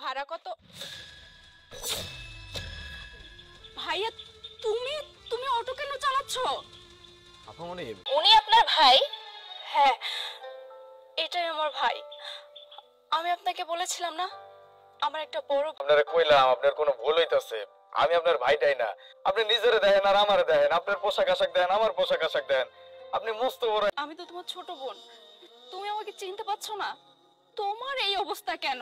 ভাড়া কত? ভাইয়া তুমি তুমি অটো কেন চালাচ্ছ? আপু মানে উনি আপনার ভাই? হ্যাঁ, এটাই আমার ভাই। আমি আপনাকে বলেছিলাম না আমার একটা বড়। আপনারে কইলাম আপনার কোনো ভুল হইতাছে। আমি আপনার ভাইটাই না। আপনি নিজেরে দেখেন আর আমারে দেখেন। আপনার পোশাক আশাক দেখেন, আমার পোশাক আশাক দেখেন। আপনি মস্ত বড়। আমি তো তোমার ছোট বোন, তুমি আমাকে চিনতে পারছো না? তোমার এই অবস্থা কেন?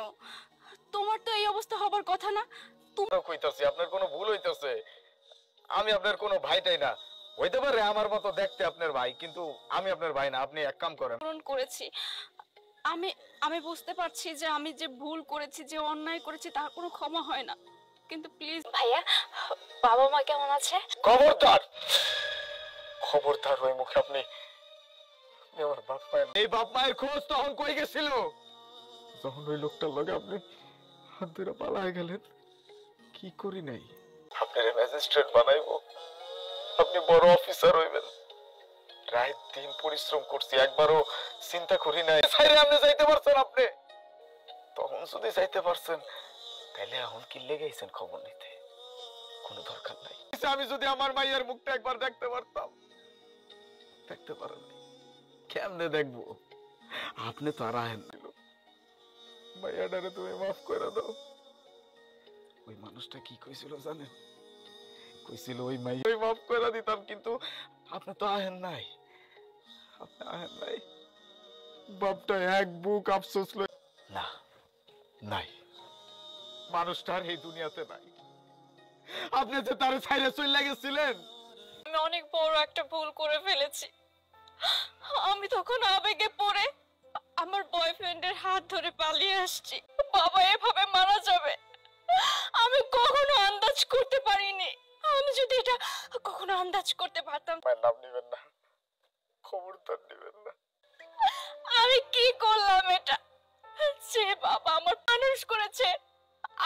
তোমার তো এই অবস্থা হবার কথা না। তুমি কইতাছি আপনার কোনো ভুল হইতাছে। আমি আপনার কোনো ভাইটাই না। হইতে পারে আমার মতো দেখতে আপনার ভাই, কিন্তু আমি আপনার ভাই না। আপনি এক কাম করেন। পূরণ করেছি। আমি আমি বুঝতে পারছি যে আমি যে ভুল করেছি, যে অন্যায় করেছি তার কোনো ক্ষমা হয় না, কিন্তু প্লিজ ভাইয়া, বাবা মা কেমন আছে? খবরদার, খবরদার ওই মুখে আপনি আমার বাপ মায়ের এই বাপ মায়ের খোঁজ তখন কই গেছিল যখন ওই লোকটার লগে আপনি হাত ধরে পালায় গেলেন? কি করি নাই? আপনার ম্যাজিস্ট্রেট বানাইবো, আপনি বড় অফিসার হইবেন। রাত দিন পরিশ্রম করছি, একবারও চিন্তা করি নাই ছাইরে আপনি যাইতে পারছেন। আপনি তখন যদি যাইতে পারছেন তাহলে এখন কি লেগেছেন খবর নিতে? কোনো দরকার নাই। আমি যদি আমার মাইয়ের মুখটা একবার দেখতে পারতাম। দেখতে পারেন কেমনে দেখবো? আপনি তো আর আহেন দিল মাইয়াটারে তুমি মাফ করে দাও। ওই মানুষটা কি কইছিল জানেন? কইছিল ওই মাই মাফ করে দিতাম, কিন্তু আপনি তো আহেন নাই। আপনি আহেন নাই। বাপটা এক বুক আফসোস লই না নাই, মানুষটার এই দুনিয়াতে নাই। আপনি যে তার ছাইরে চলে গেছিলেন। আমি অনেক বড় একটা ভুল করে ফেলেছি। আমি তখন আবেগে পড়ে আমার বয়ফ্রেন্ডের হাত ধরে পালিয়ে আসছি। বাবা এভাবে মারা যাবে আমি কখনো আন্দাজ করতে পারিনি। আমি যদি এটা কখনো আন্দাজ করতে পারতাম। নাম নিবেন না, খবরদার নিবেন না। আমি কি করলাম এটা? যে বাবা আমার মানুষ করেছে,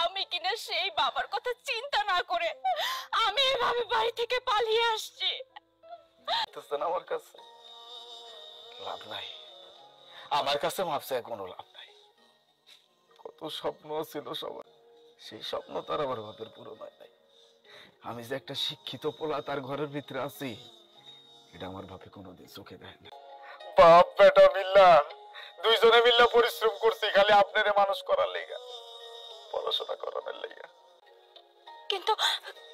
আমি কিনা সেই বাবার কথা চিন্তা না করে আমি এভাবে বাড়ি থেকে পালিয়ে আসছি। আমার কাছে লাভ নাই, আমার কাছে মাপছে কোনো লাভ নাই। কত স্বপ্ন ছিল সবার, সেই স্বপ্ন তার আমার বাপের পূরণ হয় নাই। আমি যে একটা শিক্ষিত পোলা তার ঘরের ভিতরে আছি, এটা আমার বাপে কোনোদিন চোখে দেয় না। বাপ বেটা মিল্লা দুইজনে মিল্লা পরিশ্রম করছি খালি আপনারে মানুষ করার লেগা, পড়াশোনা করানোর লেগা। কিন্তু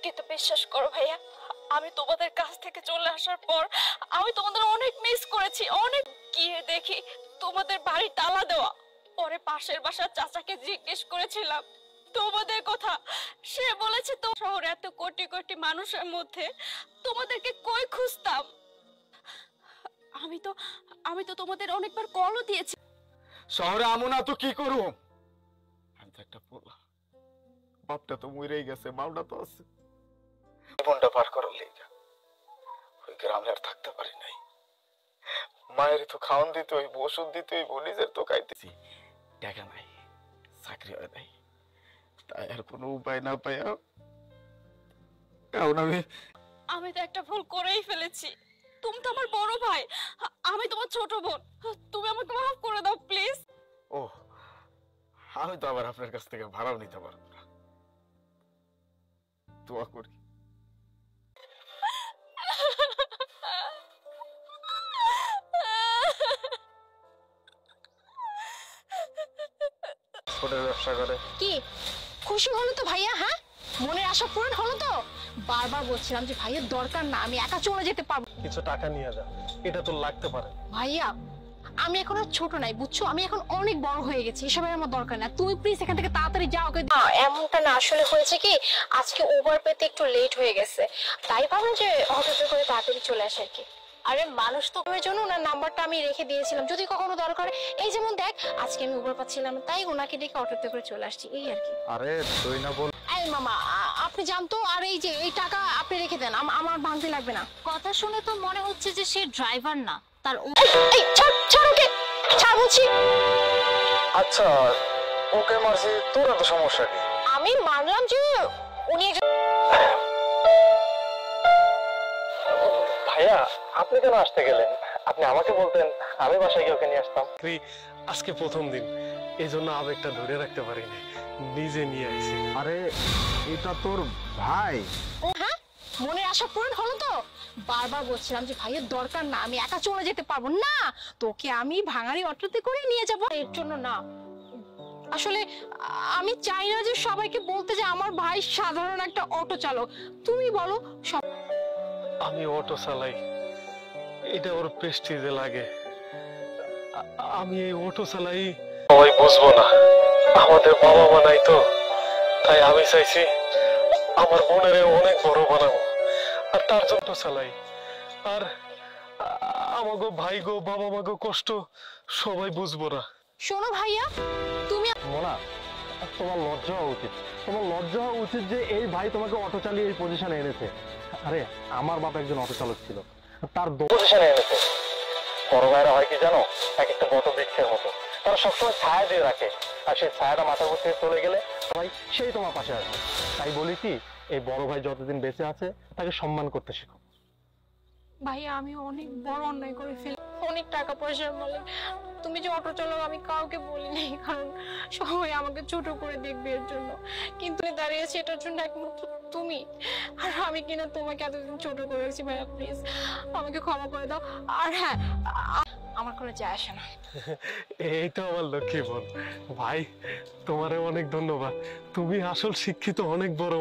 কিন্তু বিশ্বাস করো ভাইয়া, আমি তোমাদের কাছ থেকে চলে আসার পর আমি তোমাদের অনেক মিস করেছি। অনেক গিয়ে দেখি তোমাদের বাড়ি তালা দেওয়া। পরে পাশের বাসার চাচাকে জিজ্ঞেস করেছিলাম তোমাদের কথা। সে বলেছে তো শহরে এত কোটি কোটি মানুষের মধ্যে তোমাদেরকে কই খুঁজতাম। আমি তো তোমাদের অনেকবার কলও দিয়েছি। শহরে আমু না তো কি করব? আমি তো একটা পোলা, বাপটা তো মরেই গেছে, মাওটা তো আছে। জীবনটা পার করার লেগা ওই গ্রামে আর থাকতে পারি নাই। মায়ের তো খাওয়ান দিতে হইব, ওষুধ দিতে হইব, নিজের তো খাইতেছি। টাকা নাই, চাকরি হয় নাই, তাই আর কোনো উপায় না পাইয়া এখন আমি তো একটা ভুল করেই ফেলেছি। তুমি তো আমার বড় ভাই, আমি তোমার ছোট বোন। তুমি আমাকে মাফ করে দাও প্লিজ। ও আমি তো আবার আপনার কাছ থেকে ভাড়াও নিতে পারবো না। দোয়া করি ছোটের ব্যবসা করে। কি খুশি হলো তো ভাইয়া? হ্যাঁ, মনের আশা পূরণ হলো তো? বারবার বলছিলাম যে ভাইয়ের দরকার না, আমি একা চলে যেতে পারবো। কিছু টাকা নিয়ে যা, এটা তো লাগতে পারে। ভাইয়া আমি এখন আর ছোট নাই, বুঝছো? আমি এখন অনেক বড় হয়ে গেছি, এসবের আমার দরকার না। তুমি প্লিজ এখান থেকে তাড়াতাড়ি যাও। এমনটা না, আসলে হয়েছে কি আজকে ওভার পেতে একটু লেট হয়ে গেছে, তাই ভাবলাম যে অটোতে করে তাড়াতাড়ি চলে আসে আর কি। আরে মানুষ তো ওই জন্য ওনার নাম্বারটা আমি রেখে দিয়েছিলাম, যদি কখনো দরকার। এই যেমন দেখ আজকে আমি উবার পাচ্ছিলাম, তাই ওনাকে ডেকে অটোতে করে চলে আসছি, এই আর কি। আরে তুই না বল। এই মামা আপনি জানতো, আর এই যে এই টাকা আপনি রেখে দেন, আমার ভাঙতে লাগবে না। কথা শুনে তো মনে হচ্ছে যে সে ড্রাইভার না, তার এই ছাড় ওকে, ছাড় বলছি। আচ্ছা ওকে মারছি, তোর এত সমস্যা কি? আমি মানলাম যে উনি একজন। ভাইয়া আপনি কেন আসতে গেলেন? আপনি আমাকে বলতেন, আমি বাসায় গিয়ে ওকে নিয়ে আসতাম। আজকে প্রথম দিন, এই জন্য আবেগটা ধরে রাখতে পারিনি, নিজে নিয়ে আইছি। আরে এটা তোর ভাই? ও হ্যাঁ, মনের আশা পূরণ হলো তো? বারবার বলছিলাম যে ভাইয়ের দরকার না, আমি একা চলে যেতে পারবো না, তোকে আমি ভাঙাড়ি অটোতে করে নিয়ে যাব। এর জন্য না, আসলে আমি চাই না যে সবাইকে বলতে যে আমার ভাই সাধারণ একটা অটো চালক। তুমি বলো সব। আমি অটো চালাই, এটা ওর প্রেস্টিজে লাগে। আমি এই অটো চালাই, সবাই বুঝবো না, আমাদের বাবা মা নাই তো, তাই আমি চাইছি আমার বোনের অনেক বড় বানাবো, আর তার জন্য চালাই। আর আমাগো ভাই গো বাবা মা গো কষ্ট সবাই বুঝবো না। শোনো ভাইয়া, তুমি মোনা, তোমার লজ্জা হওয়া উচিত, তোমার লজ্জা হওয়া উচিত যে এই ভাই তোমাকে অটো চালিয়ে এই পজিশনে এনেছে। আরে আমার বাবা একজন অটো চালক ছিল, তার পজিশনে এনেছে। বড় ভাইরা হয় কি জানো, এক একটা বট বৃক্ষের মতো, তারা সবসময় ছায়া দিয়ে রাখে, আর সেই ছায়াটা মাথার উপর থেকে চলে গেলে ভাই সেই তোমার পাশে আসবে। তাই বলি কি, এই বড় ভাই যতদিন বেঁচে আছে তাকে সম্মান করতে শিখো। ভাইয়া, আমি অনেক বড় অন্যায় করে ফেলি, অনেক টাকা পয়সার মালিক। তুমি যে অটো চালাও আমি কাউকে বলিনি, কারণ সবাই আমাকে ছোট করে দেখবে এর জন্য, কিন্তু দাঁড়িয়েছি এটার জন্য একমাত্র তুমি। আর আমি কিনা তোমাকে এতদিন ছোট করে রেখেছি। ভাইয়া প্লিজ আমাকে ক্ষমা করে দাও। আর হ্যাঁ, আমার কোনো যায় আসে না। এই তো আমার লক্ষ্মী বোন। ভাই তোমারে অনেক ধন্যবাদ, তুমি আসল শিক্ষিত অনেক বড়